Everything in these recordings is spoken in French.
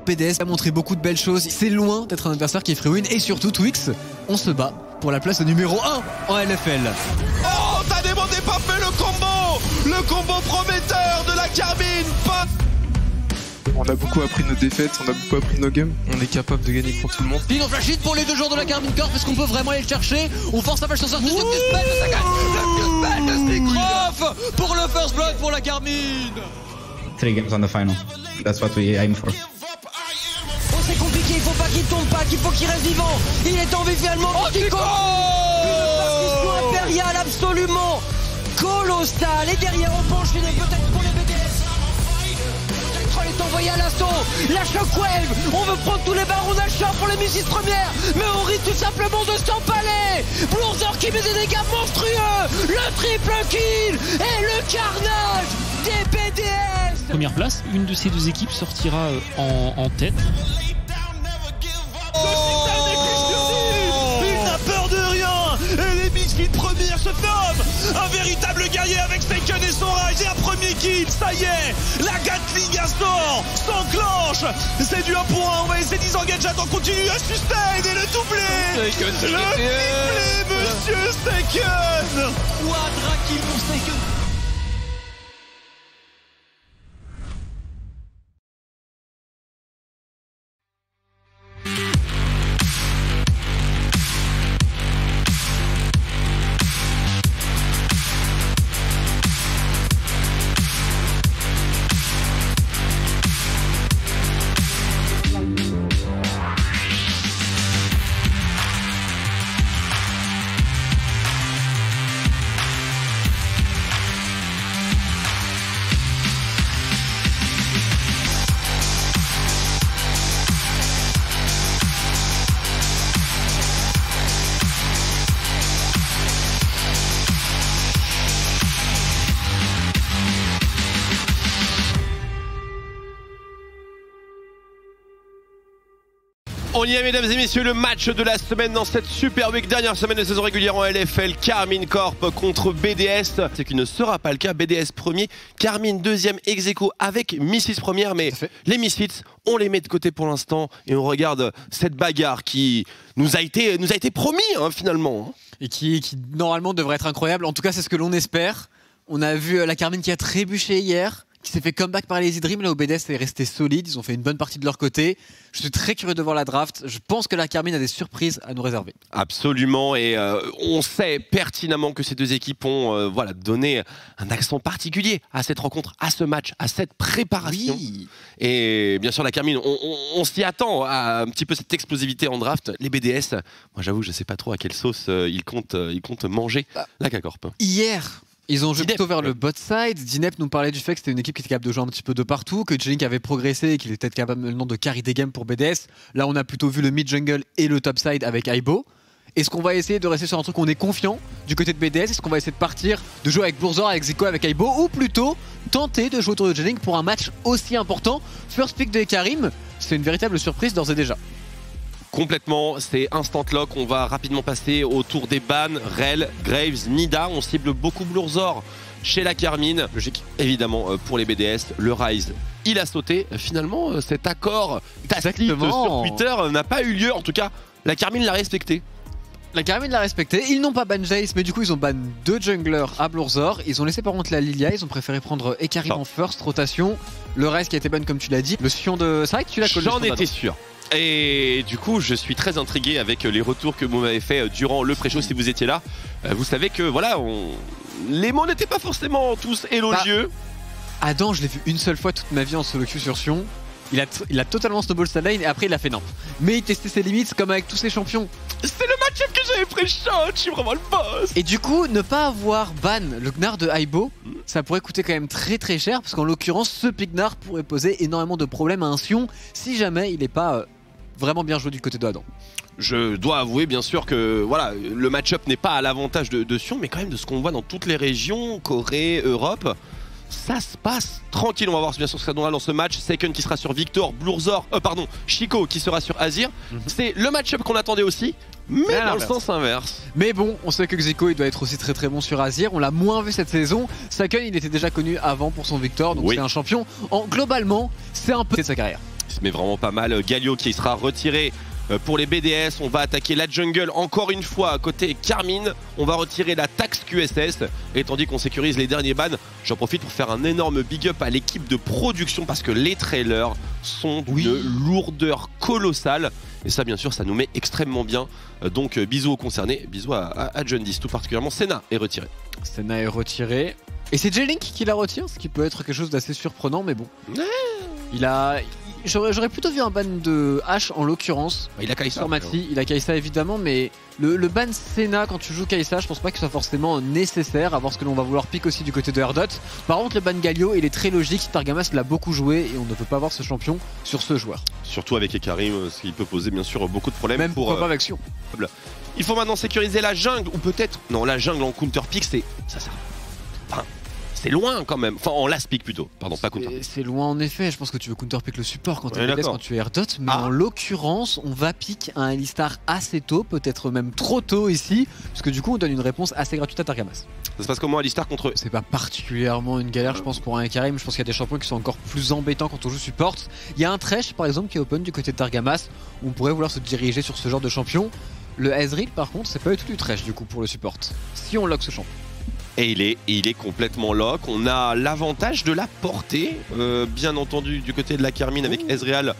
BDS a montré beaucoup de belles choses. C'est loin d'être un adversaire qui est free win. Et surtout, Twix, on se bat pour la place de numéro 1 en LFL. Oh, t'as demandé pas fait le combo prometteur de la Carmine. On a beaucoup appris de nos défaites, on a beaucoup appris de nos games. On est capable de gagner contre tout le monde. Ils ont flash hit pour les deux joueurs de la Carmine Corp. Est-ce qu'on peut vraiment aller le chercher? On force la vache sur sortie. Le spell de Sticroff pour le first blood pour la Carmine. 3 games on the final. That's what we aim for. Oh, c'est compliqué, il faut pas qu'il tombe pas, qu'il faut qu'il reste vivant. Il est en vie finalement. Oh, Kiko, une partition impériale absolument colossale. Et derrière on peut enchaîner peut-être pour les BDS. Il est envoyé à l'assaut, la shockwave, on veut prendre tous les barons d'achat pour les missiles premières, mais on risque tout simplement de s'empaler. Bloorzor qui met des dégâts monstrueux, le triple kill et le carnage des BDS. Première place, une de ces deux équipes sortira en tête. Il n'a peur de rien. Et les missiles premières se forment. Un véritable guerrier avec Taken et son Rise et un premier kill. Ça y est, la Gatling Astor s'enclenche. C'est du 1 pour 1. On va essayer de engage. On continue à sustain et le doublé. Le triplé, monsieur Taken. Quadra kill pour Taken. On y est, mesdames et messieurs, le match de la semaine dans cette Super Week, dernière semaine de saison régulière en LFL. Carmine Corp contre BDS. C'est qui ne sera pas le cas. BDS premier, Carmine deuxième, ex-aequo avec Misfits première. Mais les Misfits, on les met de côté pour l'instant et on regarde cette bagarre qui nous a été promis finalement. Et qui normalement devrait être incroyable. En tout cas, c'est ce que l'on espère. On a vu la Carmine qui a trébuché hier, qui s'est fait comeback par les Easy Dream. Là, au BDS, est resté solide. Ils ont fait une bonne partie de leur côté. Je suis très curieux de voir la draft. Je pense que la Carmine a des surprises à nous réserver. Absolument. Et on sait pertinemment que ces deux équipes ont donné un accent particulier à cette rencontre, à ce match, à cette préparation. Oui. Et bien sûr, la Carmine, on s'y attend à un petit peu cette explosivité en draft. Les BDS, moi j'avoue, je ne sais pas trop à quelle sauce ils comptent manger la K-Corp. Hier, ils ont joué plutôt vers le bot side. Dinep nous parlait du fait que c'était une équipe qui était capable de jouer un petit peu de partout, que Jelink avait progressé et qu'il était capable maintenant de carry des games pour BDS. Là, on a plutôt vu le mid jungle et le top side avec Aibo. Est-ce qu'on va essayer de rester sur un truc où on est confiant du côté de BDS? Est-ce qu'on va essayer de partir, de jouer avec Bloorzor, avec Zico, avec Aibo, ou plutôt tenter de jouer autour de Jelink pour un match aussi important? First pick de Karim, c'est une véritable surprise d'ores et déjà. Complètement, c'est instant lock. On va rapidement passer au tour des bans. Rel, Graves, Nida. On cible beaucoup Bloorzor chez la Carmine. Logique, évidemment, pour les BDS. Le Rise, il a sauté. Finalement, cet accord tacite sur Twitter n'a pas eu lieu. En tout cas, la Carmine l'a respecté. La Carmine l'a respecté. Ils n'ont pas ban Jace, mais du coup, ils ont ban 2 junglers à Bloorzor. Ils ont laissé par contre la Lilia. Ils ont préféré prendre Ekarim en first rotation. Le Rise qui a été ban, comme tu l'as dit. Le Sion de. C'est vrai que tu l'as collé. J'en étais sûr. Et du coup, je suis très intrigué avec les retours que vous m'avez fait durant le pré-show. Si vous étiez là, vous savez que voilà, les mots n'étaient pas forcément tous élogieux. Adam, je l'ai vu une seule fois toute ma vie en solo queue sur Sion. Il a totalement snowball sa lane et après il a fait non. Mais il testait ses limites comme avec tous ses champions. C'est le match-up que j'avais pré-shot, je suis vraiment le boss. Et du coup, ne pas avoir ban le Gnar de Aibo, ça pourrait coûter quand même très très cher. Parce qu'en l'occurrence, ce pick Gnar pourrait poser énormément de problèmes à un Sion si jamais il n'est pas vraiment bien joué du côté de Adam. Je dois avouer bien sûr que voilà, le match-up n'est pas à l'avantage de Sion, mais quand même de ce qu'on voit dans toutes les régions, Corée, Europe, ça se passe tranquille. On va voir bien sûr ce que ça donnera dans ce match. Seiken qui sera sur Victor, Bloorzor, Chico qui sera sur Azir. C'est le match-up qu'on attendait aussi, mais dans le sens inverse. Mais bon, on sait que Zico il doit être aussi très très bon sur Azir. On l'a moins vu cette saison. Seiken il était déjà connu avant pour son Victor, donc c'est un champion. Globalement, c'est un peu de sa carrière. Il se met vraiment pas mal. Galio qui sera retiré pour les BDS. On va attaquer la jungle encore une fois à côté Carmine. On va retirer la taxe QSS. Et tandis qu'on sécurise les derniers bans, j'en profite pour faire un énorme big up à l'équipe de production parce que les trailers sont d'une lourdeur colossale. Et ça, bien sûr, ça nous met extrêmement bien. Donc, bisous aux concernés, bisous à Jundis, tout particulièrement. Senna est retiré. Senna est retiré. Et c'est J-Link qui la retire, ce qui peut être quelque chose d'assez surprenant, mais bon. J'aurais plutôt vu un ban de H en l'occurrence. Il a Kai'Sa. Sur Mati, il a Kai'Sa évidemment, mais le ban Senna quand tu joues Kai'Sa, je pense pas que ce soit forcément nécessaire, à voir ce que l'on va vouloir pick aussi du côté de Erdot. Par contre, le ban Galio, il est très logique, Targamas l'a beaucoup joué et on ne peut pas voir ce champion sur ce joueur. Surtout avec Ekarim, ce qui peut poser bien sûr beaucoup de problèmes. Même pourquoi pas avec Sion. Il faut maintenant sécuriser la jungle, ou peut-être... Non, la jungle en counter pick, ça sert... Enfin, c'est loin quand même. Enfin, en last pick plutôt. Pardon, pas counter. C'est loin en effet. Je pense que tu veux counter pick le support quand tu es BDS, quand tu es Erdot. Mais en l'occurrence, on va pick un Alistar assez tôt, peut-être même trop tôt ici. Parce que du coup, on donne une réponse assez gratuite à Targamas. Ça se passe comment Alistar contre eux? C'est pas particulièrement une galère, je pense, pour un Ekarim. Je pense qu'il y a des champions qui sont encore plus embêtants quand on joue support. Il y a un Thresh par exemple qui est open du côté de Targamas. Où on pourrait vouloir se diriger sur ce genre de champion. Le Ezreal par contre, c'est pas du tout du Thresh du coup pour le support. Si on lock ce champion. Et il est complètement lock. On a l'avantage de la portée, bien entendu, du côté de la Carmine avec Ezreal,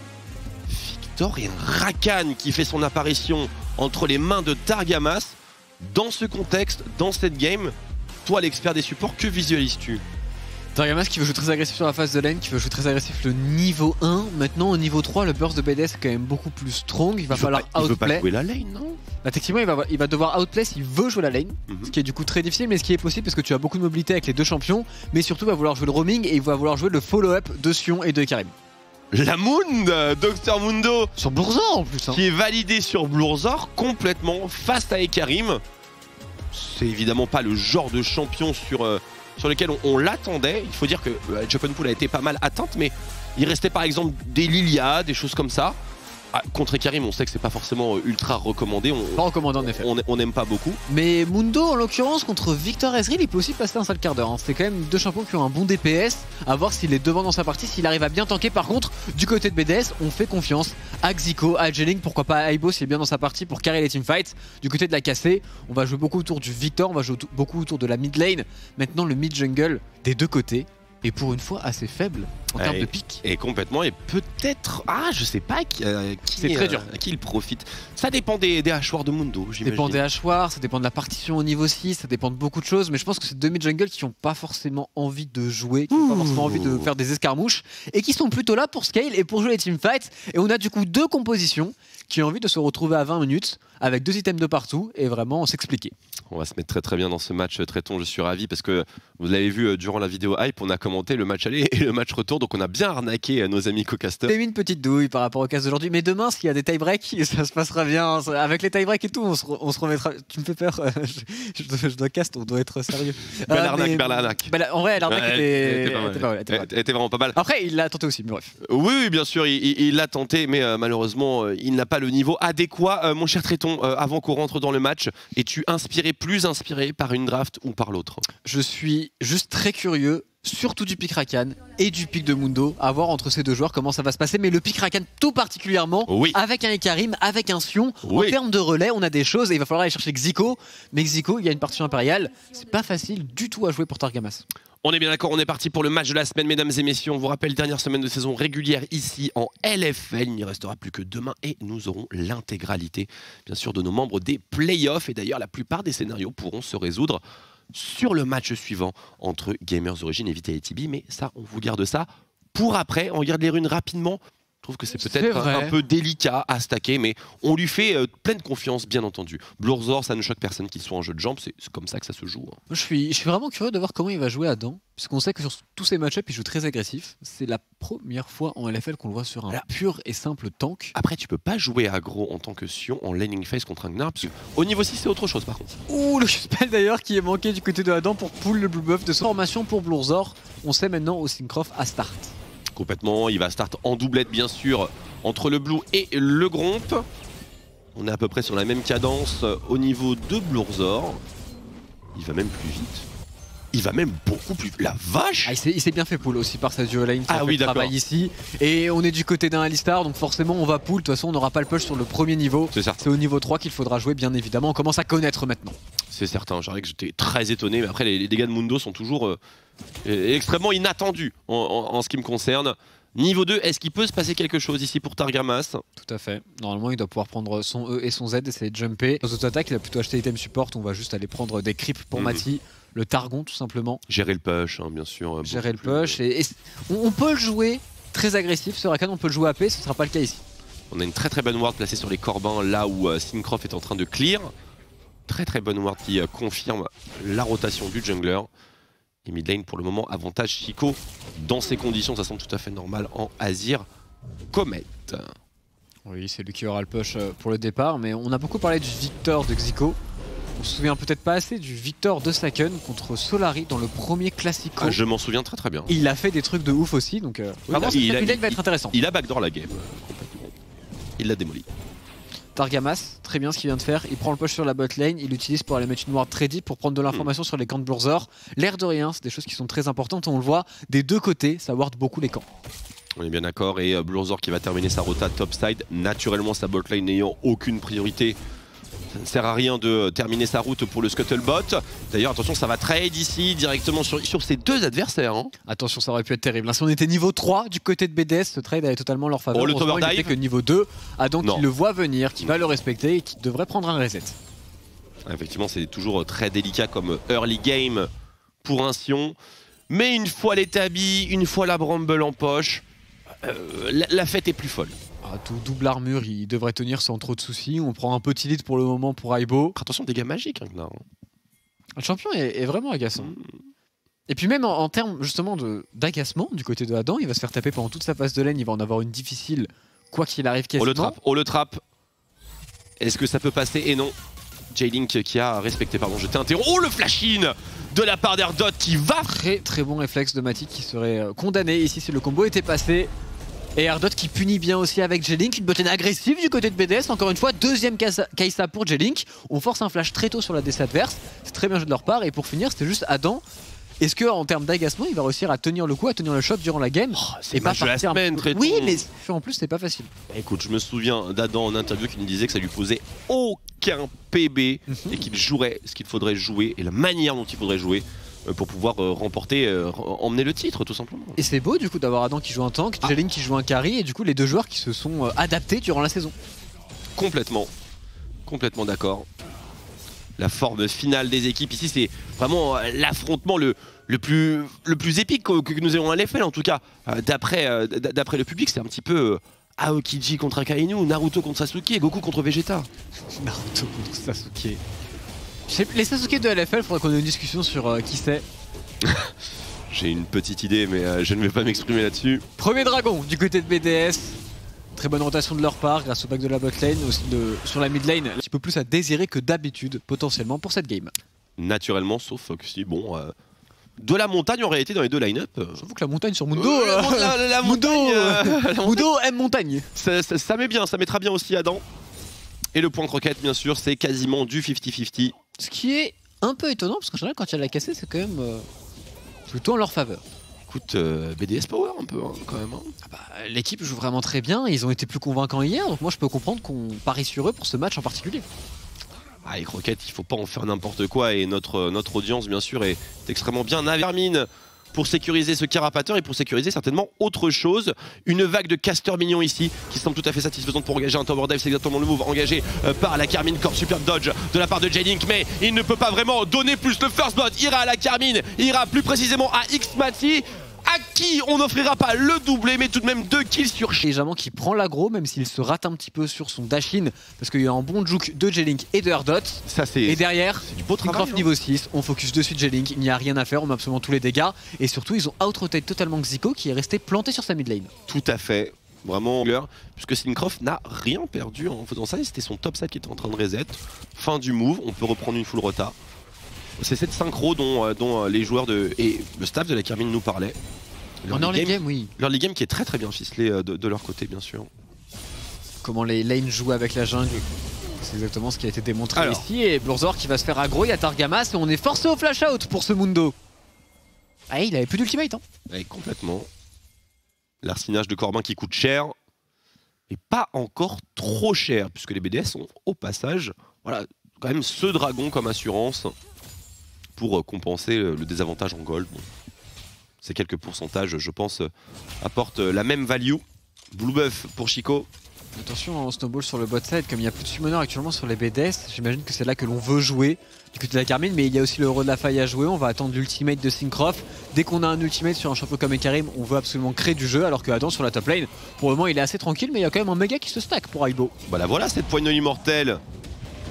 Victor et Rakan qui fait son apparition entre les mains de Targamas. Dans ce contexte, dans cette game, toi l'expert des supports, que visualises-tu? Targamas qui veut jouer très agressif sur la phase de lane, qui veut jouer très agressif le niveau 1. Maintenant au niveau 3, le burst de BDS est quand même beaucoup plus strong. Il va falloir outplay. Il veut pas jouer la lane, non? Bah, techniquement il va devoir outplay s'il veut jouer la lane, ce qui est du coup très difficile, mais ce qui est possible parce que tu as beaucoup de mobilité avec les deux champions, mais surtout il va vouloir jouer le roaming et il va vouloir jouer le follow-up de Sion et de Ekarim. La Moon, Dr Mundo sur Blurzor en plus, qui est validé sur Blurzor complètement face à Ekarim. C'est évidemment pas le genre de champion sur lequel on l'attendait. Il faut dire que Chopenpool a été pas mal atteinte, mais il restait par exemple des Lilia, des choses comme ça. Contre Ekarim, on sait que c'est pas forcément ultra recommandé. Pas recommandé en effet. On n'aime pas beaucoup. Mais Mundo, en l'occurrence, contre Victor Ezreal, il peut aussi passer un sale quart d'heure. C'est quand même deux champions qui ont un bon DPS. À voir s'il est devant dans sa partie, s'il arrive à bien tanker. Par contre, du côté de BDS, on fait confiance à Xico, à J-Link, pourquoi pas à Aibo s'il est bien dans sa partie pour carrer les teamfights. Du côté de la KC, on va jouer beaucoup autour du Victor, on va jouer beaucoup autour de la mid lane. Maintenant, le mid jungle des deux côtés. Et pour une fois assez faible en termes de pick. Et complètement, et peut-être... Ah, je sais pas c'est très dur. À qui il profite. Ça dépend des hachoirs de Mundo, j'imagine. Ça dépend des hachoirs, ça dépend de la partition au niveau 6, ça dépend de beaucoup de choses. Mais je pense que c'est deux mid-jungle qui n'ont pas forcément envie de jouer, qui n'ont pas forcément envie de faire des escarmouches. Et qui sont plutôt là pour scale et pour jouer les teamfights. Et on a du coup deux compositions qui ont envie de se retrouver à 20 minutes avec deux items de partout et vraiment s'expliquer. On va se mettre très très bien dans ce match, Tréton, je suis ravi parce que vous l'avez vu durant la vidéo hype, on a commenté le match aller et le match retour, donc on a bien arnaqué nos amis co-casters. J'ai mis une petite douille par rapport au cast d'aujourd'hui, mais demain s'il y a des tie-breaks, ça se passera bien. Avec les tie-breaks et tout, on se remettra. Tu me fais peur, je dois cast, on doit être sérieux. Belle arnaque. En vrai, l'arnaque était vraiment pas mal. Après, il l'a tenté aussi, mais bref. Oui, bien sûr, il l'a tenté, mais malheureusement, il n'a pas le niveau adéquat. Mon cher Tréton, avant qu'on rentre dans le match, es-tu plus inspiré par une draft ou par l'autre? Je suis juste très curieux, surtout du pick Rakan et du pick de Mundo, à voir entre ces deux joueurs comment ça va se passer. Mais le pick Rakan tout particulièrement, avec un Ekarim, avec un Sion, en termes de relais, on a des choses et il va falloir aller chercher Xico. Mais Xico, il y a une partition impériale, c'est pas facile du tout à jouer pour Targamas. On est bien d'accord, on est parti pour le match de la semaine, mesdames et messieurs. On vous rappelle, dernière semaine de saison régulière ici en LFL. Il n'y restera plus que demain et nous aurons l'intégralité, bien sûr, de nos membres des playoffs. Et d'ailleurs, la plupart des scénarios pourront se résoudre sur le match suivant entre Gamers Origin et Vitality. Mais ça, on vous garde ça pour après. On regarde les runes rapidement. Je trouve que c'est peut-être un peu délicat à stacker, mais on lui fait pleine confiance, bien entendu. Blurzor, ça ne choque personne qu'il soit en jeu de jambes, c'est comme ça que ça se joue. Je suis vraiment curieux de voir comment il va jouer Adam, puisqu'on sait que sur tous ces match-ups, il joue très agressif. C'est la première fois en LFL qu'on le voit sur un pur et simple tank. Après, tu peux pas jouer aggro en tant que Sion en laning phase contre un Gnar, parce qu'au niveau 6, c'est autre chose par contre. Ouh, le spell d'ailleurs qui est manqué du côté de Adam pour pull le blue buff de son formation pour Blurzor. On sait maintenant au Syncroft à start. Complètement, il va start en doublette bien sûr entre le blue et le gromp. On est à peu près sur la même cadence au niveau de Blurzor. Il va même plus vite. il va même beaucoup plus... La vache! Ah, il s'est bien fait pull aussi par sa duo lane qui a fait le d'accord. travail ici. Et on est du côté d'un Alistar, donc forcément on va pull. De toute façon on n'aura pas le push sur le premier niveau. C'est certain. C'est au niveau 3 qu'il faudra jouer bien évidemment. On commence à connaître maintenant. C'est certain, j'avoue que j'étais très étonné, mais après les dégâts de Mundo sont toujours extrêmement inattendus en ce qui me concerne. Niveau 2, est-ce qu'il peut se passer quelque chose ici pour Targamas? Tout à fait. Normalement il doit pouvoir prendre son E et son Z, essayer de jumper. Dans autres attaques il a plutôt acheté item support, on va juste aller prendre des creeps pour Mati. Le Targon tout simplement. Gérer le push, hein, bien sûr. Gérer le push. Et on peut le jouer très agressif, ce Rakan on peut le jouer AP, ce ne sera pas le cas ici. On a une très bonne ward placée sur les Corbins là où Syncroft est en train de clear. Très bonne ward qui confirme la rotation du jungler. Et mid lane pour le moment avantage Chico. Dans ces conditions ça semble tout à fait normal en Azir Comet. Oui c'est lui qui aura le push pour le départ, mais on a beaucoup parlé du Victor de Xico. On se souvient peut-être pas assez du Victor de Saken contre Solari dans le premier Classico. Ah, je m'en souviens très bien. Il a fait des trucs de ouf aussi, donc vraiment cette mid lane va être intéressant. Il a backdoor la game complètement. Il l'a démoli. Targamas, très bien ce qu'il vient de faire, il prend le push sur la bot lane, il l'utilise pour aller mettre une ward très deep pour prendre de l'information sur les camps de Blurzor. L'air de rien, c'est des choses qui sont très importantes, on le voit des deux côtés, ça ward beaucoup les camps. On est bien d'accord, et Blurzor qui va terminer sa rota topside, naturellement sa bot lane n'ayant aucune priorité. Ça ne sert à rien de terminer sa route pour le Scuttlebot. D'ailleurs, attention, ça va trade ici directement sur ces deux adversaires. Hein. Attention, ça aurait pu être terrible. Si on était niveau 3 du côté de BDS, ce trade allait totalement leur faveur. Oh, le tower dive. Il n'était que niveau 2. Adam qui le voit venir, qui va le respecter et qui devrait prendre un reset. Effectivement, c'est toujours très délicat comme early game pour un Sion. Mais une fois l'établi, une fois la Bramble en poche, la fête est plus folle. Ah, tout double armure, il devrait tenir sans trop de soucis. On prend un petit lead pour le moment pour Aibo. Attention, dégâts magiques. Hein, là. Le champion est vraiment agaçant. Et puis même en termes justement d'agacement du côté de Adam, il va se faire taper pendant toute sa phase de lane. Il va en avoir une difficile, quoi qu'il arrive quasiment. Oh le trap. Est-ce que ça peut passer? Et non. J-Link qui a respecté, pardon, je t'ai interrompu. Oh le flash-in de la part d'Erdot qui va... Très bon réflexe de Matic qui serait condamné ici si le combo était passé. Et Erdot qui punit bien aussi avec J-Link, une botlane agressive du côté de BDS, encore une fois, deuxième Kai'Sa pour J-Link. On force un flash très tôt sur la DC adverse, c'est très bien joué de leur part. Et pour finir, c'était juste Adam. Est-ce qu'en termes d'agacement, il va réussir à tenir le coup, à tenir le choc durant la game? C'est pas la semaine, très tôt. Oui, mais en plus, c'est pas facile. Écoute, je me souviens d'Adam en interview qui nous disait que ça lui posait aucun PB et qu'il jouerait ce qu'il faudrait jouer et la manière dont il faudrait jouer pour pouvoir remporter, emmener le titre tout simplement. Et c'est beau du coup d'avoir Adam qui joue un tank, J-Link qui joue un carry et du coup les deux joueurs qui se sont adaptés durant la saison. Complètement d'accord. La forme finale des équipes ici, c'est vraiment l'affrontement le plus épique que nous ayons à l'FL en tout cas. D'après le public, c'est un petit peu Aokiji contre Akainu, Naruto contre Sasuke et Goku contre Vegeta. Naruto contre Sasuke. Les Sasuke de LFL, faudrait qu'on ait une discussion sur qui c'est. J'ai une petite idée, mais je ne vais pas m'exprimer là-dessus. Premier dragon du côté de BDS. Très bonne rotation de leur part grâce au back de la bot lane, aussi sur la mid lane. Un petit peu plus à désirer que d'habitude, potentiellement, pour cette game. Naturellement, sauf que si, bon... de la montagne en réalité dans les deux line-up. J'avoue que la montagne sur Mundo... la Mundo aime montagne. Ça met bien, ça mettra bien aussi Adam. Et le point croquette, bien sûr, c'est quasiment du 50-50. Ce qui est un peu étonnant, parce qu'en général, quand il y a la cassée, c'est quand même plutôt en leur faveur. Écoute, BDS Power un peu, hein, quand même. Hein. Ah bah, l'équipe joue vraiment très bien, ils ont été plus convaincants hier, donc moi je peux comprendre qu'on parie sur eux pour ce match en particulier. Ah, les croquettes, il faut pas en faire n'importe quoi, et notre audience, bien sûr, est extrêmement bien avermine pour sécuriser ce carapateur et pour sécuriser certainement autre chose. Une vague de casteurs mignons ici qui semble tout à fait satisfaisante pour engager un tower dive. C'est exactement le move engagé par la Karmine Corp. Super dodge de la part de J-Link, mais il ne peut pas vraiment donner plus. Le first blood ira à la Karmine, ira plus précisément à Xmati, à qui on n'offrira pas le doublé, mais tout de même 2 kills sur Jamant qui prend l'aggro, même s'il se rate un petit peu sur son dash-in, parce qu'il y a un bon juke de J-Link et de Erdot. Et derrière, du beau travail, niveau 6, on focus dessus de J-Link, il n'y a rien à faire, on met absolument tous les dégâts. Et surtout, ils ont out-rotate totalement Xico qui est resté planté sur sa mid lane. Tout à fait. Vraiment, puisque Syncroft n'a rien perdu en faisant ça, et c'était son top side qui était en train de reset. Fin du move, on peut reprendre une full rota. C'est cette synchro dont les joueurs et le staff de la Karmine nous parlaient. En early game, oui. L'early game qui est très bien ficelé de leur côté, bien sûr. Comment les lanes jouent avec la jungle, c'est exactement ce qui a été démontré ici. Et Blurzor qui va se faire aggro, il y a Targamas et on est forcé au flash out pour ce Mundo. Ah, il avait plus d'ultimate. Hein. Ouais, complètement. L'arsenage de Corbin qui coûte cher, mais pas encore trop cher, puisque les BDS ont au passage, voilà, quand même ce dragon comme assurance pour compenser le désavantage en gold. Bon. Ces quelques pourcentages, je pense, apportent la même value. Blue buff pour Chico. Attention en snowball sur le bot side, comme il n'y a plus de summoner actuellement sur les BDS, j'imagine que c'est là que l'on veut jouer du côté de la Carmine, mais il y a aussi le héros de la faille à jouer, on va attendre l'ultimate de Syncroft. Dès qu'on a un ultimate sur un champion comme Ekarim, on veut absolument créer du jeu, alors que Adam sur la top lane, pour le moment il est assez tranquille, mais il y a quand même un méga qui se stack pour Aibo. Voilà, cette poigne immortelle,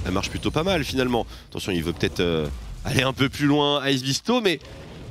elle marche plutôt pas mal finalement. Attention, il veut peut-être aller un peu plus loin, Ice Visto, mais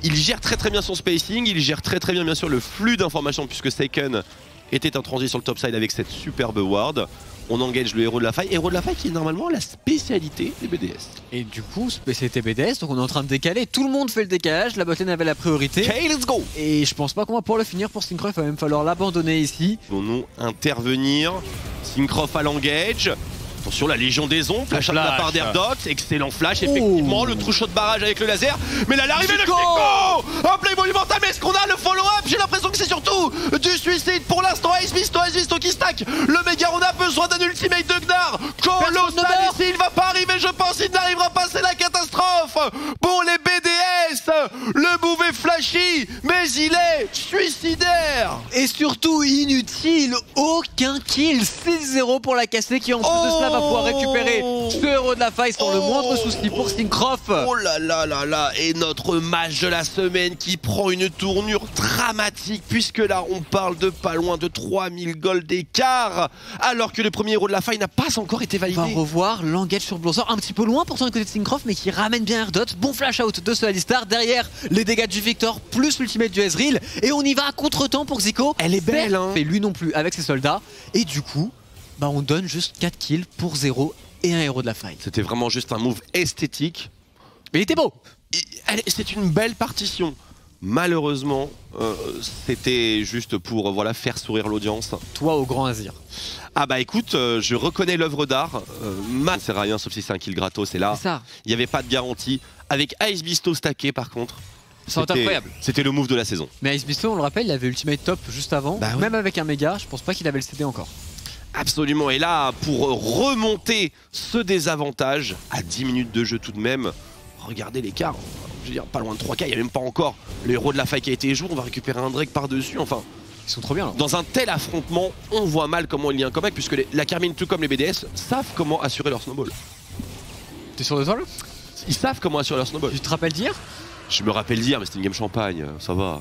il gère très bien son spacing, il gère très bien sûr le flux d'informations, puisque Seiken était intransité sur le top side avec cette superbe ward. On engage le héros de la faille qui est normalement la spécialité des BDS. Et du coup, spécialité BDS, donc on est en train de décaler, tout le monde fait le décalage, la botlane avait la priorité. Ok, let's go. Et je pense pas qu'on va pouvoir le finir pour Syncroft, il va même falloir l'abandonner ici. Vont-nous intervenir, Syncroft à l'engage. Attention, la Légion des Ombres, flash de la part d'Airdot, excellent flash, effectivement, le true shot barrage avec le laser. Mais là, l'arrivée de Chico, un play monumental, mais est-ce qu'on a le follow-up? J'ai l'impression que c'est surtout du suicide pour l'instant. Ice Visto qui stack. Le méga, on a besoin d'un ultimate de Gnar. Colossal ici, il va pas arriver, je pense, il n'arrivera pas, c'est la catastrophe pour les BDS. Le move est flashy, mais il est suicidaire. Et surtout inutile, aucun kill, 6-0 pour la cassée qui en plus de cela va pouvoir récupérer ce héros de la faille sans le moindre souci pour Syncroft. Oh là là, et notre match de la semaine qui prend une tournure dramatique, puisque là on parle de pas loin de 3000 gold d'écart, alors que le premier héros de la faille n'a pas encore été validé. On va revoir l'engage sur Blossom, un petit peu loin pourtant du côté de Syncroft, mais qui ramène bien Airdot. Bon flash out de ce Alistar, derrière les dégâts du Victor plus l'ultimate du Ezreal, et on y va à contre-temps pour Zico. Elle est belle, hein. Et lui non plus avec ses soldats, et du coup bah on donne juste 4 kills pour 0 et un héros de la faille. C'était vraiment juste un move esthétique. Mais il était beau. C'est une belle partition. Malheureusement, c'était juste pour voilà, faire sourire l'audience. Toi au grand Azir. Ah bah écoute, je reconnais l'œuvre d'art. Ça sert à rien sauf si c'est un kill gratos. Et là, il n'y avait pas de garantie. Avec Ice Visto stacké par contre. C'est incroyable. C'était le move de la saison. Mais Ice Visto, on le rappelle, il avait ultimate top juste avant. Bah même avec un méga, je pense pas qu'il avait le CD encore. Absolument, et là, pour remonter ce désavantage, à 10 minutes de jeu tout de même, regardez l'écart, je veux dire, pas loin de 3K, il n'y a même pas encore le héros de la faille qui a été joué, on va récupérer un Drake par-dessus, enfin... Ils sont trop bien là. Dans un tel affrontement, on voit mal comment il y a un comeback, puisque la Carmine, tout comme les BDS, savent comment assurer leur snowball. T'es sûr de toi là? Ils savent comment assurer leur snowball. Tu te rappelles d'hier? Je me rappelle d'hier, mais c'était une game champagne, ça va.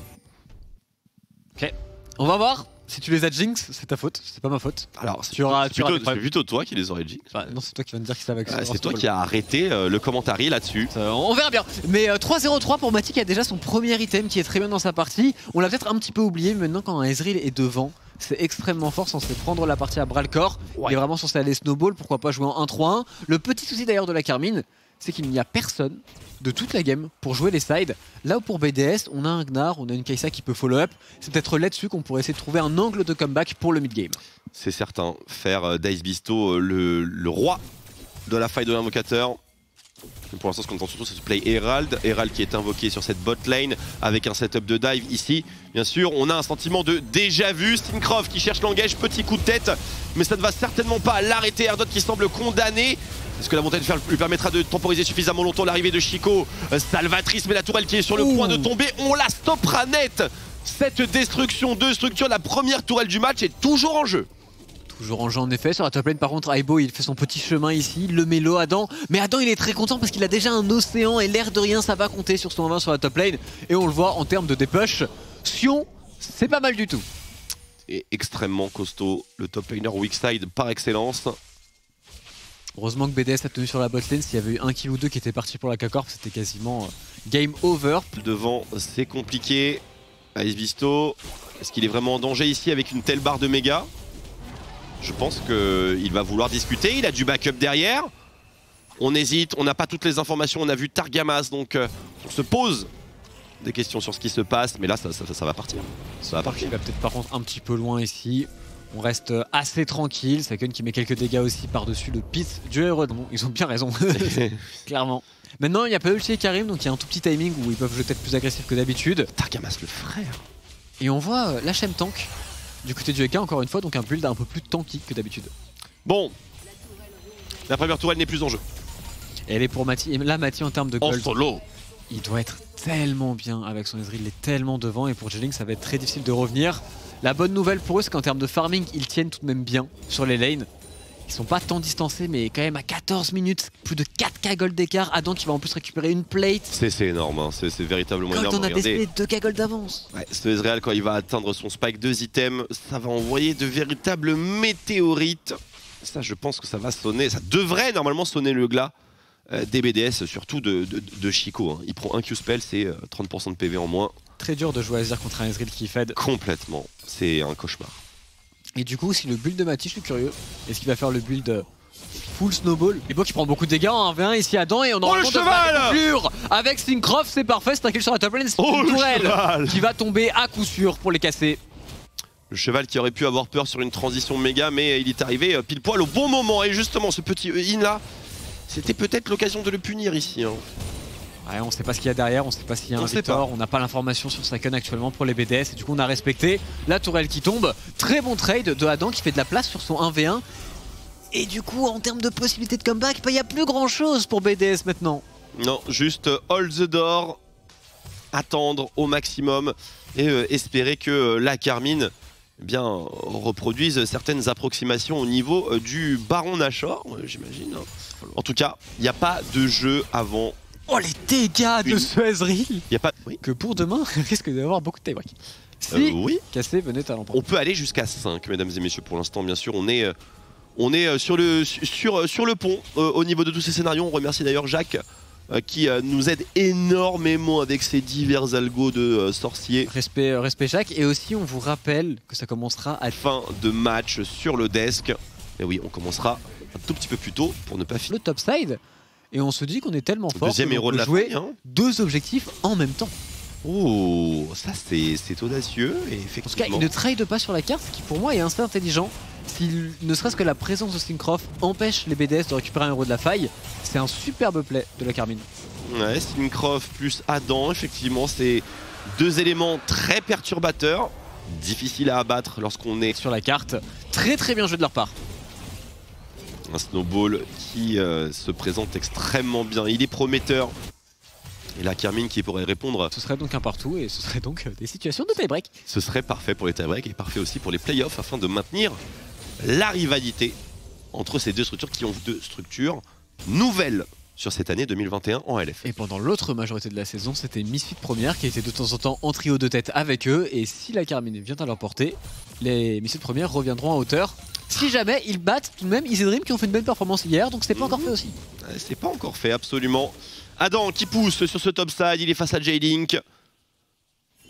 Ok, on va voir. Si tu les as jinx, c'est ta faute, c'est pas ma faute. Alors, c'est plutôt toi qui les aurais jinx. Bah, non, c'est toi qui vas me dire que c'est avec ça. C'est toi qui as arrêté le commentary là-dessus. On verra bien. Mais 3-0-3 pour Mati qui a déjà son premier item qui est très bien dans sa partie. On l'a peut-être un petit peu oublié, mais maintenant quand un Ezreal est devant, c'est extrêmement fort, censé prendre la partie à bras le corps. Ouais. Il est vraiment censé aller snowball, pourquoi pas jouer en 1-3-1. Le petit souci d'ailleurs de la Carmine, c'est qu'il n'y a personne de toute la game pour jouer les sides. Là où pour BDS, on a un Gnar, on a une Kai'Sa qui peut follow up. C'est peut-être là-dessus qu'on pourrait essayer de trouver un angle de comeback pour le mid-game. C'est certain, faire d'Ice Visto le roi de la faille de l'invocateur. Pour l'instant, ce qu'on entend surtout, c'est ce play Herald. Herald qui est invoqué sur cette bot lane avec un setup de dive ici. Bien sûr, on a un sentiment de déjà vu. Syncroft qui cherche l'engage, petit coup de tête. Mais ça ne va certainement pas l'arrêter. Airdot qui semble condamné. Est-ce que la montagne de fer lui permettra de temporiser suffisamment longtemps l'arrivée de Chico? Salvatrice, mais la tourelle qui est sur le point de tomber. On la stoppera net. Cette destruction de structure, la première tourelle du match est toujours en jeu. Toujours en jeu en effet, sur la top lane par contre Aibo il fait son petit chemin ici, il le mélo Adam, mais Adam il est très content parce qu'il a déjà un océan et l'air de rien ça va compter sur son 1-20 sur la top lane et on le voit en termes de dépush, Sion c'est pas mal du tout. Et extrêmement costaud, le top laner weak side par excellence. Heureusement que BDS a tenu sur la bot lane, s'il y avait eu un kill ou deux qui étaient partis pour la K-Corp c'était quasiment game over. Devant c'est compliqué, Ice Visto, est-ce qu'il est vraiment en danger ici avec une telle barre de méga? Je pense qu'il va vouloir discuter, il a du backup derrière. On hésite, on n'a pas toutes les informations, on a vu Targamas, donc on se pose des questions sur ce qui se passe, mais là ça va partir. Ça va partir. Il va peut-être par contre un petit peu loin ici. On reste assez tranquille. Saken qui met quelques dégâts aussi par-dessus le pit du héros. Bon, ils ont bien raison, clairement. Maintenant, il y a pas ulti et Karim, donc il y a un tout petit timing où ils peuvent jouer peut-être plus agressif que d'habitude. Targamas le frère. Et on voit l'HM tank du côté du EK encore une fois, donc un build un peu plus tanky que d'habitude. Bon, la première tourelle n'est plus en jeu. Et elle est pour Mati. Et là, Mati en termes de gold, En solo. il doit être tellement bien avec son Ezreal, il est tellement devant et pour Jelling ça va être très difficile de revenir. La bonne nouvelle pour eux c'est qu'en termes de farming ils tiennent tout de même bien sur les lanes. Ils sont pas tant distancés mais quand même à 14 minutes, plus de 4k gold d'écart. Adam qui va en plus récupérer une plate. C'est énorme, hein. C'est véritablement énorme. Quand on a Regardez. décelé 2k gold d'avance. Ouais, ce Ezreal quand il va atteindre son spike 2 items, ça va envoyer de véritables météorites. Ça je pense que ça va sonner, ça devrait normalement sonner le glas des BDS, surtout de Chico. Hein. Il prend un Q-spell, c'est 30% de PV en moins. Très dur de jouer Azir contre un Ezreal qui fed. Complètement, c'est un cauchemar. Et du coup si le build de Mati, je suis curieux, est-ce qu'il va faire le build full snowball? Et bon qui prend beaucoup de dégâts en 1v1 ici Adam et on aura le cheval avec Syncroft, c'est parfait, c'est un kill sur la top lane, c'est une tourelle qui va tomber à coup sûr pour les casser. Le cheval qui aurait pu avoir peur sur une transition méga, mais il est arrivé pile poil au bon moment. Et justement ce petit in là, c'était peut-être l'occasion de le punir ici. Hein. Ouais, on sait pas ce qu'il y a derrière, on sait pas s'il y a un sait Victor, pas. on n'a pas l'information sur Saken actuellement pour les BDS et du coup on a respecté la tourelle qui tombe. Très bon trade de Adam qui fait de la place sur son 1v1 et du coup en termes de possibilités de comeback, il n'y a plus grand chose pour BDS maintenant. Non, juste hold the door, attendre au maximum et espérer que la Carmine eh bien, reproduise certaines approximations au niveau du Baron Nashor, j'imagine. En tout cas, il n'y a pas de jeu avant. Oh les dégâts de ce Ezreal. Il y a pas. Oui. Que pour demain, risque d'avoir beaucoup de tie-break. Si Oui. Cassé venait à l'emporter. On peut aller jusqu'à 5, mesdames et messieurs, pour l'instant, bien sûr. On est sur le pont au niveau de tous ces scénarios. On remercie d'ailleurs Jacques qui nous aide énormément avec ses divers algos de sorciers. Respect Jacques. Et aussi, on vous rappelle que ça commencera à Fin de match sur le desk. Et oui, on commencera un tout petit peu plus tôt pour ne pas finir. le topside. Et on se dit qu'on est tellement fort Deuxième qu'on héros peut de la jouer faille, hein. 2 objectifs en même temps. Oh, ça c'est audacieux et En tout cas, effectivement. il ne trade pas sur la carte, ce qui pour moi est assez intelligent. S'il ne serait-ce que la présence de Syncroft empêche les BDS de récupérer un héros de la faille, c'est un superbe play de la Carmine. Ouais, Syncroft plus Adam, effectivement, c'est 2 éléments très perturbateurs, difficiles à abattre lorsqu'on est Sur la carte, très bien joué de leur part. un snowball qui se présente extrêmement bien. Il est prometteur. Et la Carmine qui pourrait répondre, Ce serait donc un partout et ce serait donc des situations de tie-break. ce serait parfait pour les tie-breaks et parfait aussi pour les playoffs afin de maintenir la rivalité entre ces deux structures qui ont 2 structures nouvelles sur cette année 2021 en LF. Et pendant l'autre majorité de la saison, c'était Misfit première qui était de temps en temps en trio de tête avec eux. Et si la Carmine vient à leur portée, les Misfit premières reviendront en hauteur. Si jamais ils battent tout de même Easy Dream qui ont fait une belle performance hier, donc c'est pas encore fait aussi. C'est pas encore fait, absolument. Adam qui pousse sur ce top side, il est face à J-Link.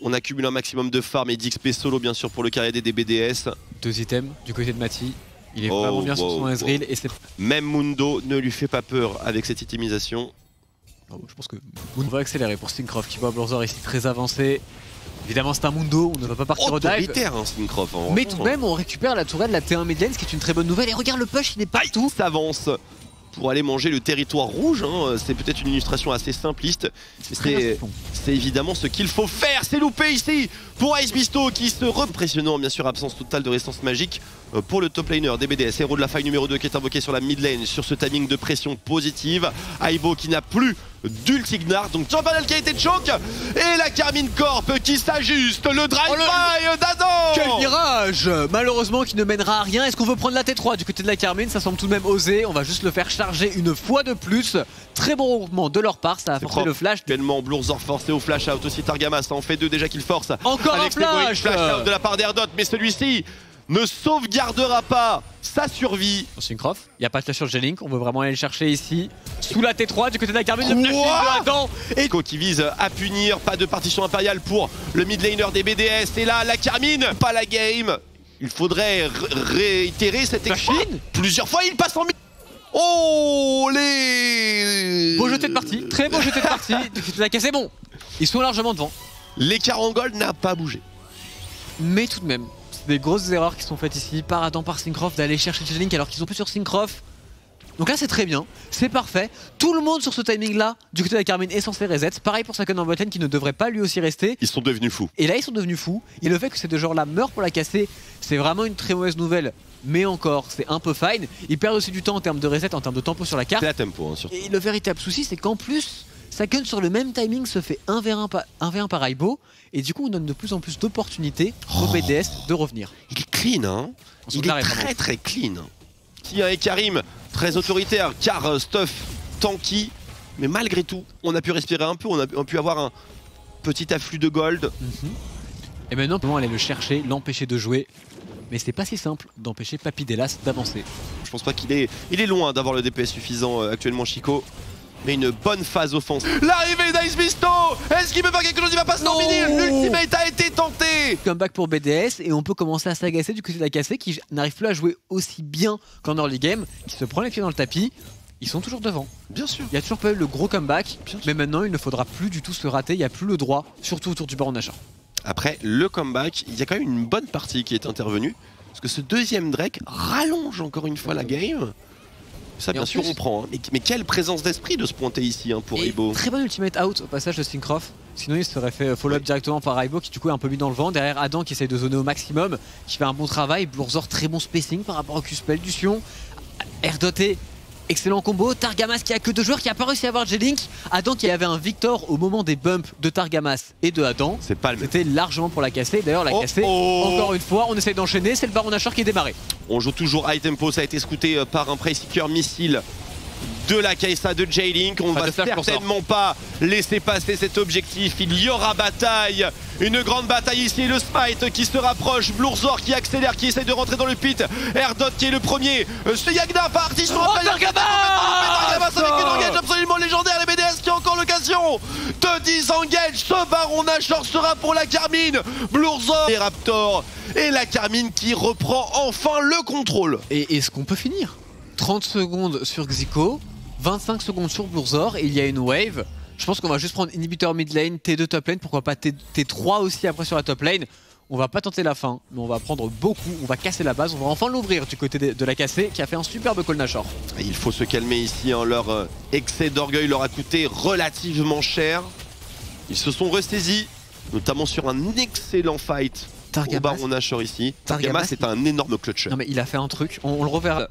On accumule un maximum de farm et d'XP solo bien sûr pour le carré des BDS. 2 items du côté de Mati. Il est Oh, vraiment bien sur son wow, Ezreal et c'est... Même Mundo ne lui fait pas peur avec cette itemisation. Je pense que on va accélérer pour Syncroft qui voit Blurzer ici très avancé. Évidemment c'est un Mundo, on ne va pas partir au dive. Autoritaire hein, Syncroft. Hein, Mais tout de même on récupère la tourelle de la T1 mid lane, ce qui est une très bonne nouvelle. Et regarde le push, il est partout. Il s'avance pour aller manger le territoire rouge. Hein. C'est peut-être une illustration assez simpliste. C'est évidemment ce qu'il faut faire. C'est loupé ici pour Ice Bisto qui se impressionnant. Bien sûr, absence totale de résistance magique pour le top laner des BDS. Héros de la faille numéro 2 qui est invoqué sur la mid lane sur ce timing de pression positive. Aibo qui n'a plus d'ultignar. Donc Champanel qui a été choke. Et la Carmine Corp qui s'ajuste. Le drive-by d'Adam. Quel virage! Malheureusement qui ne mènera à rien. Est-ce qu'on veut prendre la T3 du côté de la Carmine? Ça semble tout de même osé. On va juste le faire charger une fois de plus. Très bon regroupement de leur part. Ça a forcé le flash. Actuellement, Blurzer forcé au flash out aussi. Targamas, ça en fait 2 déjà qu'il force. Encore avec un flash out de la part d'Erdot. Mais celui-ci ne sauvegardera pas sa survie. Syncroft, il n'y a pas de flash sur J-Link. On veut vraiment aller le chercher ici. Sous la T3 du côté de la Carmine. Le flash de Adam. Et Qui vise à punir. Pas de partition impériale pour le mid laner des BDS. Et là, la Carmine, pas la game. Il faudrait réitérer cette exploit. Plusieurs fois, il passe en mid. Oh les... beau jeté de partie, très beau jeté de partie. Du côté de la casse, c'est bon. Ils sont largement devant. L'écart en gold n'a pas bougé. Mais tout de même, C'est des grosses erreurs qui sont faites ici par Adam, par Syncroft, d'aller chercher Link alors qu'ils sont plus sur Syncroft. Donc là c'est très bien, c'est parfait. Tout le monde sur ce timing là, du côté de la Carmine est censé reset. Pareil pour Sakon en botlane qui ne devrait pas lui aussi rester. Ils sont devenus fous. Et là ils sont devenus fous. Et le fait que ces deux joueurs là meurent pour la casser, c'est vraiment une très mauvaise nouvelle. Mais encore, c'est un peu fine. Ils perdent aussi du temps en termes de reset, en termes de tempo sur la carte. C'est la tempo hein, surtout. Et le véritable souci c'est qu'en plus, Sakon sur le même timing se fait 1v1 par Aibo. Et du coup on donne de plus en plus d'opportunités au BDS de revenir. Il est clean hein. Il est très clean. Tia et Karim, très autoritaire, car Stuff tanky, mais malgré tout, on a pu respirer un peu, on a pu avoir un petit afflux de gold. Et maintenant, on va aller le chercher, l'empêcher de jouer. Mais c'est pas si simple d'empêcher Papidelas d'avancer. Je pense pas qu'il est... Il est loin d'avoir le DPS suffisant actuellement, Chico. Mais une bonne phase offensive. L'arrivée d'Ice Misto. Est-ce qu'il peut faire quelque chose? Il va pas se terminer. L'ultimate a été tenté. Comeback pour BDS et on peut commencer à s'agacer du côté de la cassée qui n'arrive plus à jouer aussi bien qu'en early game, qui se prend les pieds dans le tapis. Ils sont toujours devant. Bien sûr. Il y a toujours pas eu le gros comeback, mais maintenant il ne faudra plus du tout se rater. Il n'y a plus le droit, surtout autour du Baron Nashor. Après le comeback, il y a quand même une bonne partie qui est intervenue. Parce que ce deuxième Drake rallonge encore une fois la game. Ça, bien sûr, on prend. Hein. Mais quelle présence d'esprit de se pointer ici hein, pour Aibo. Très bon ultimate out au passage de Syncroft. Sinon, il se serait fait follow-up directement par Aibo qui, du coup, est un peu mis dans le vent. Derrière, Adam qui essaye de zoner au maximum, qui fait un bon travail. Blurzor, très bon spacing par rapport au Q-Spell du Sion. Erdoté, excellent combo. Targamas qui a que 2 joueurs, qui a pas réussi à avoir J-Link. Adam qui avait un Victor au moment des bumps de Targamas et de Adam. C'est pas le même. C'était largement pour la casser. D'ailleurs, la casser, encore une fois, on essaye d'enchaîner. C'est le Baron Nashor qui est démarré. On joue toujours high tempo, ça a été scouté par un Preyseeker missile de la Kai'Sa de J-Link. On va certainement pas laisser passer cet objectif. Il y aura bataille. Une grande bataille ici. Le Smite qui se rapproche. Blurzor qui accélère, qui essaye de rentrer dans le pit. Erdot qui est le premier. Ce Yagna parti sur Targamas avec une engage absolument légendaire. Les BDS qui ont encore l'occasion de disengage. Ce Baron Nashor sera pour la Carmine. Blurzor et Raptor. Et la Carmine qui reprend enfin le contrôle. Et est-ce qu'on peut finir 30 secondes sur Xico, 25 secondes sur Blurzor et il y a une wave. Je pense qu'on va juste prendre inhibiteur mid lane, T2 top lane, pourquoi pas T3 aussi après sur la top lane. On va pas tenter la fin, mais on va prendre beaucoup, on va casser la base, on va enfin l'ouvrir du côté de la cassée qui a fait un superbe call Nashor. Et il faut se calmer ici, hein. Leur excès d'orgueil leur a coûté relativement cher. Ils se sont ressaisis, notamment sur un excellent fight au Baron Nashor ici. Targamas c'est un énorme clutcher. Non mais il a fait un truc, on le reverra.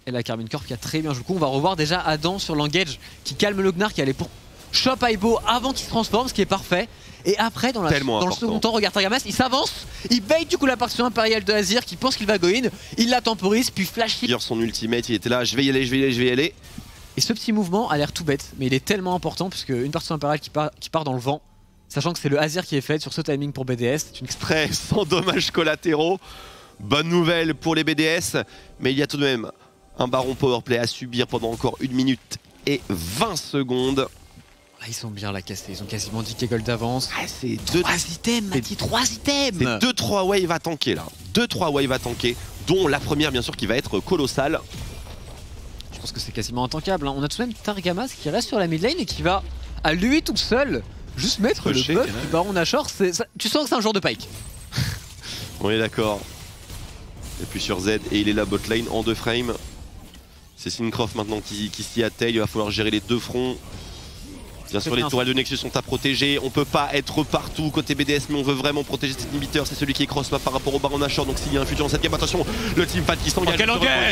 Et la Carmine Corp qui a très bien joué. Du coup on va revoir déjà Adam sur l'engage qui calme le Gnar qui allait pour chop Aibo avant qu'il se transforme, ce qui est parfait. Et après dans le second temps, regarde Targamas, il s'avance, il bait du coup la partition impériale de Azir qui pense qu'il va go in, il la temporise puis flash. Son ultimate il était là, je vais y aller, je vais y aller. Et ce petit mouvement a l'air tout bête, mais il est tellement important puisque une partition impériale qui part dans le vent, sachant que c'est le Azir qui est fait sur ce timing pour BDS. C'est une extrait sans dommages collatéraux. Bonne nouvelle pour les BDS, mais il y a tout de même un Baron powerplay à subir pendant encore 1 minute et 20 secondes. Là, ils sont bien la cassée, ils ont quasiment 10 gold d'avance. Ah, c'est 3 items, Mati, 3 items. C'est 2-3 waves à tanker là. 2-3 waves à tanker, dont la première bien sûr qui va être colossale. Je pense que c'est quasiment intankable. Hein. On a tout de même Targamas qui reste sur la mid lane et qui va à lui tout seul juste mettre le buff du Baron Nashor. Tu sens que c'est un joueur de Pyke. On est d'accord. Et puis sur Z, et il est là bot lane en 2 frames. C'est Syncroft maintenant qui s'y attelle, il va falloir gérer les 2 fronts. Bien sûr les tourelles de Nexus sont à protéger, on peut pas être partout côté BDS mais on veut vraiment protéger cet inhibiteur, c'est celui qui est cross-map par rapport au Baron Nashor, donc s'il y a un futur dans cette game, attention, le teamfight qui s'engage,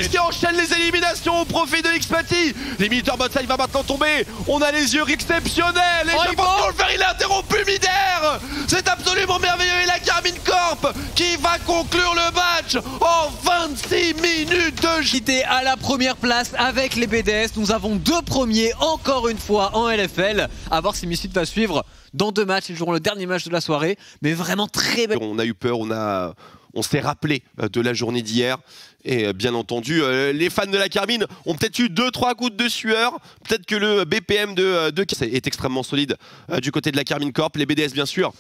qui enchaîne les éliminations au profit de Xpati. L'inhibiteur botside va maintenant tomber, on a les yeux exceptionnels, et je pense qu'on le faire, il est interrompu mid-air. C'est absolument merveilleux, et la Carmine Corp qui va conclure le match en 26 minutes de JT à la première place avec les BDS, nous avons 2 premiers encore une fois en LFL. À voir si Misfit va suivre dans 2 matchs. Ils joueront le dernier match de la soirée, mais vraiment très belle. On a eu peur, on s'est rappelé de la journée d'hier. Et bien entendu, les fans de la Carmine ont peut-être eu 2-3 gouttes de sueur. Peut-être que le BPM de est extrêmement solide du côté de la Carmine Corp. Les BDS bien sûr,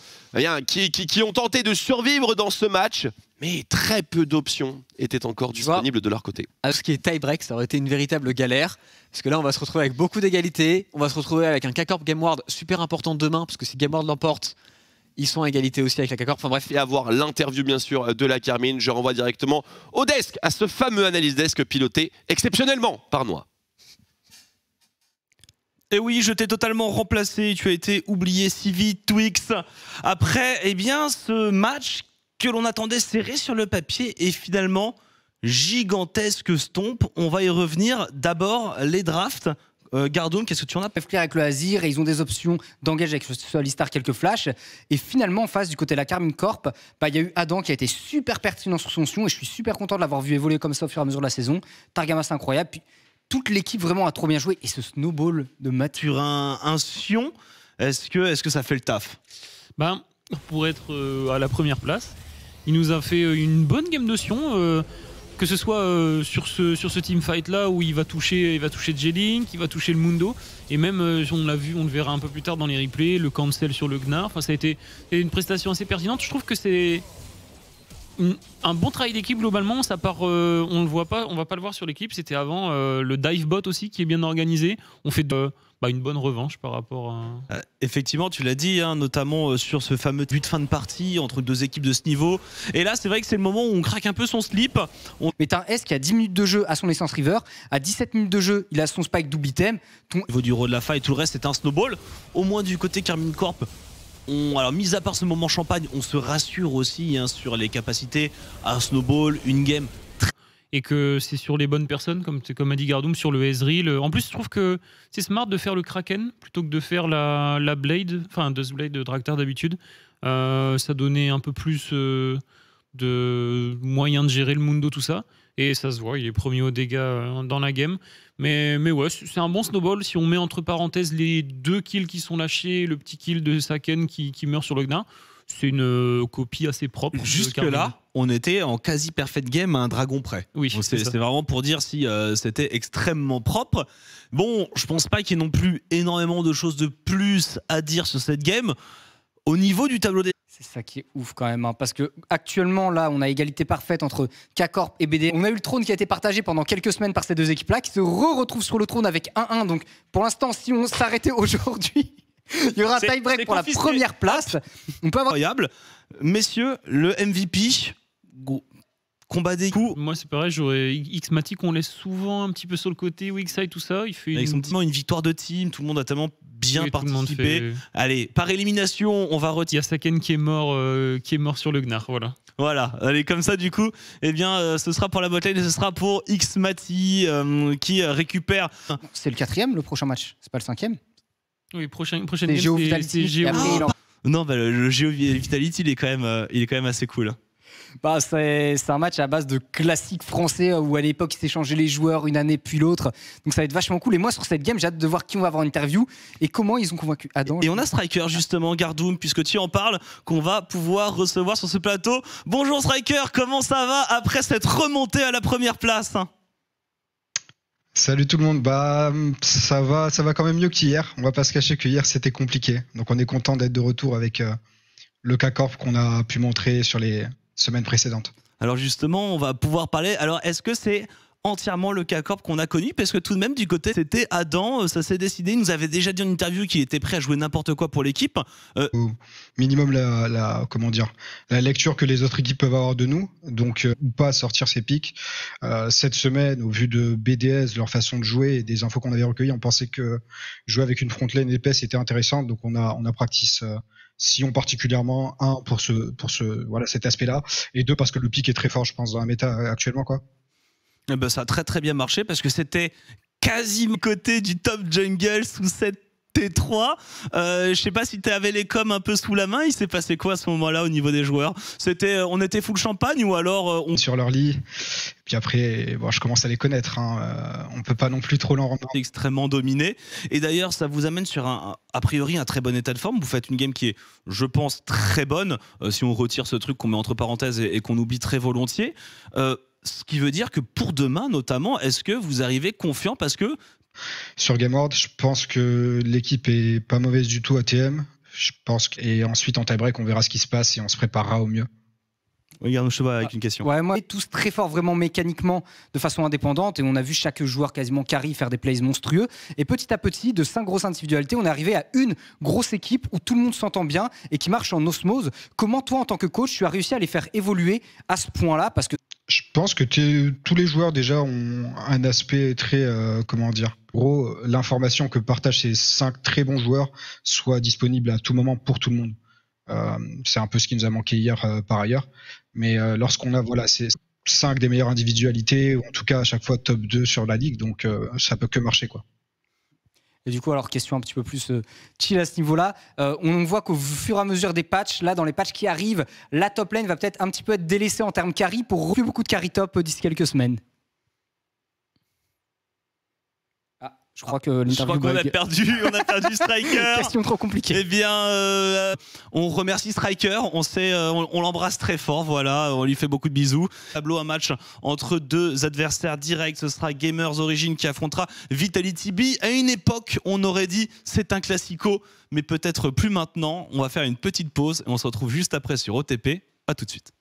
qui ont tenté de survivre dans ce match. Mais très peu d'options étaient encore disponibles de leur côté. À ce qui est tie-break, ça aurait été une véritable galère. Parce que là, on va se retrouver avec beaucoup d'égalité. On va se retrouver avec un K-Corp Gameward super important demain. Parce que si Gameward l'emporte, Ils sont à égalité aussi avec la K-Corp. Enfin bref. Et avoir l'interview bien sûr de la Carmine. Je renvoie directement au desk, à ce fameux analyse desk piloté exceptionnellement par Noah. Et oui, je t'ai totalement remplacé, tu as été oublié si vite, Twix. Après, eh bien, ce match que l'on attendait serré sur le papier est finalement gigantesque stomp. On va y revenir. D'abord, les drafts. Gardoum, qu'est-ce que tu en as? Clair avec le Azir et ils ont des options d'engage avec ce Alistar, quelques flashs. Et finalement, en face, du côté de la Carmine Corp, il y a eu Adam qui a été super pertinent sur son sion et je suis super content de l'avoir vu évoluer comme ça au fur et à mesure de la saison. Targamas, c'est incroyable. Puis, toute l'équipe vraiment a trop bien joué et ce snowball de Mathieu. Sur un sion, est-ce que ça fait le taf? Ben, pour être à la première place, il nous a fait une bonne game de sion, que ce soit sur ce teamfight là où il va toucher J-Link, il va toucher le Mundo, et même on l'a vu, on le verra un peu plus tard dans les replays, le cancel sur le Gnar. Enfin, ça a été une prestation assez pertinente. Je trouve que c'est un bon travail d'équipe globalement. Ça part, on le voit pas, on va pas le voir sur l'équipe. C'était avant le dive bot aussi qui est bien organisé. On fait une bonne revanche par rapport à... Effectivement, tu l'as dit, hein, notamment sur ce fameux but de fin de partie entre deux équipes de ce niveau. Et là, c'est vrai que c'est le moment où on craque un peu son slip. Mais t'as un S qui a 10 minutes de jeu à son Essence River, à 17 minutes de jeu, il a son spike double item. Au niveau du rôle de la fight, tout le reste, c'est un snowball. Au moins du côté Carmine Corp, alors mis à part ce moment champagne, on se rassure aussi hein, sur les capacités à snowball, une game. Et que c'est sur les bonnes personnes, comme a dit Gardoum, sur le Ezreal. En plus, je trouve que c'est smart de faire le Kraken plutôt que de faire la Blade, enfin Dust Blade de Draktar d'habitude. Ça donnait un peu plus de moyens de gérer le Mundo, tout ça. Et ça se voit, il est premier au dégâts dans la game. Mais ouais, c'est un bon snowball. Si on met entre parenthèses les 2 kills qui sont lâchés, le petit kill de Saken qui meurt sur le Gnar, c'est une copie assez propre. Jusque là, on était en quasi perfect game à un dragon près. Oui, c'est vraiment pour dire si c'était extrêmement propre. Bon, je pense pas qu'il y ait non plus énormément de choses de plus à dire sur cette game. Au niveau du tableau des... C'est ça qui est ouf quand même, hein, parce que actuellement là, on a égalité parfaite entre K-Corp et BD. On a eu le trône qui a été partagé pendant quelques semaines par ces deux équipes-là, qui se retrouvent sur le trône avec 1-1. Donc pour l'instant, si on s'arrêtait aujourd'hui... Il y aura un tie-break pour la première place. On peut avoir... Incroyable. Messieurs, le MVP, combat des coups. Moi, c'est pareil, j'aurais Xmatic, on laisse souvent un petit peu sur le côté, Wixside, tout ça. Il fait avec une victoire de team, tout le monde a tellement bien participé. Allez, par élimination, on va retirer. Il y a Saken qui est mort sur le Gnar, voilà. Voilà, allez, comme ça, du coup, eh bien, ce sera pour la botlane et ce sera pour Xmati qui récupère. C'est le 4e, le prochain match, c'est pas le 5e. Oui, prochaine c'est Geo Vitality. Non, le Geo Vitality, il est quand même assez cool. C'est un match à base de classiques français où à l'époque ils s'échangeaient les joueurs une année puis l'autre. Donc ça va être vachement cool. Et moi sur cette game, j'ai hâte de voir qui on va avoir en interview et comment ils ont convaincu Adam. Et on a Striker justement, Gardoum, puisque tu en parles, qu'on va pouvoir recevoir sur ce plateau. Bonjour Striker, comment ça va après cette remontée à la première place? Salut tout le monde, ça va quand même mieux qu'hier. On va pas se cacher que hier c'était compliqué. Donc on est content d'être de retour avec le K-Corp qu'on a pu montrer sur les semaines précédentes. Alors justement, on va pouvoir parler. Alors est-ce que c'est entièrement le K-Corp qu'on a connu, parce que tout de même du côté c'était Adam, ça s'est décidé, il nous avait déjà dit en interview qu'il était prêt à jouer n'importe quoi pour l'équipe. Au minimum la lecture que les autres équipes peuvent avoir de nous, donc pas sortir ses pics. Cette semaine, au vu de BDS, leur façon de jouer et des infos qu'on avait recueillies, on pensait que jouer avec une front lane épaisse était intéressant, donc on a practice Sion particulièrement, pour cet aspect-là, et 2 parce que le pic est très fort, je pense, dans la méta actuellement, quoi. Ça a très très bien marché parce que c'était quasiment côté du top jungle sous cette T3. Je sais pas si tu avais les coms un peu sous la main. Il s'est passé quoi à ce moment-là au niveau des joueurs? On était full champagne ou alors sur leur lit. Puis après, je commence à les connaître. On peut pas non plus trop l'en rendre. Extrêmement dominé. Et d'ailleurs, ça vous amène sur a priori un très bon état de forme. Vous faites une game qui est, je pense, très bonne. Si on retire ce truc qu'on met entre parenthèses et qu'on oublie très volontiers. Ce qui veut dire que pour demain, notamment, est-ce que vous arrivez confiant parce que... Sur Gameward, je pense que l'équipe est pas mauvaise du tout à TM. Et ensuite, en tie-break, on verra ce qui se passe et on se préparera au mieux. Regarde, je sais pas, avec une question. Ouais, moi, tous très forts vraiment mécaniquement de façon indépendante et on a vu chaque joueur quasiment carry faire des plays monstrueux. Et petit à petit, de 5 grosses individualités, on est arrivé à une grosse équipe où tout le monde s'entend bien et qui marche en osmose. Comment toi, en tant que coach, tu as réussi à les faire évoluer à ce point-là? Parce que je pense que tous les joueurs déjà ont un aspect très, comment dire, gros, l'information que partagent ces 5 très bons joueurs soit disponible à tout moment pour tout le monde. C'est un peu ce qui nous a manqué hier par ailleurs. Mais lorsqu'on a ces 5 des meilleures individualités, ou en tout cas à chaque fois top 2 sur la ligue, donc ça peut que marcher, quoi. Et du coup, alors question un petit peu plus chill à ce niveau-là, on voit qu'au fur et à mesure des patchs, là dans les patchs qui arrivent, la top lane va peut-être un petit peu être délaissée en termes carry pour plus beaucoup de carry top d'ici quelques semaines. Je crois que l'interview qu'on a perdu Striker. Question trop compliquée. Eh bien, on remercie Striker. On l'embrasse très fort. Voilà, on lui fait beaucoup de bisous. Tableau, un match entre 2 adversaires directs. Ce sera Gamers Origin qui affrontera Vitality B. À une époque, on aurait dit c'est un classico, mais peut-être plus maintenant. On va faire une petite pause et on se retrouve juste après sur OTP. À tout de suite.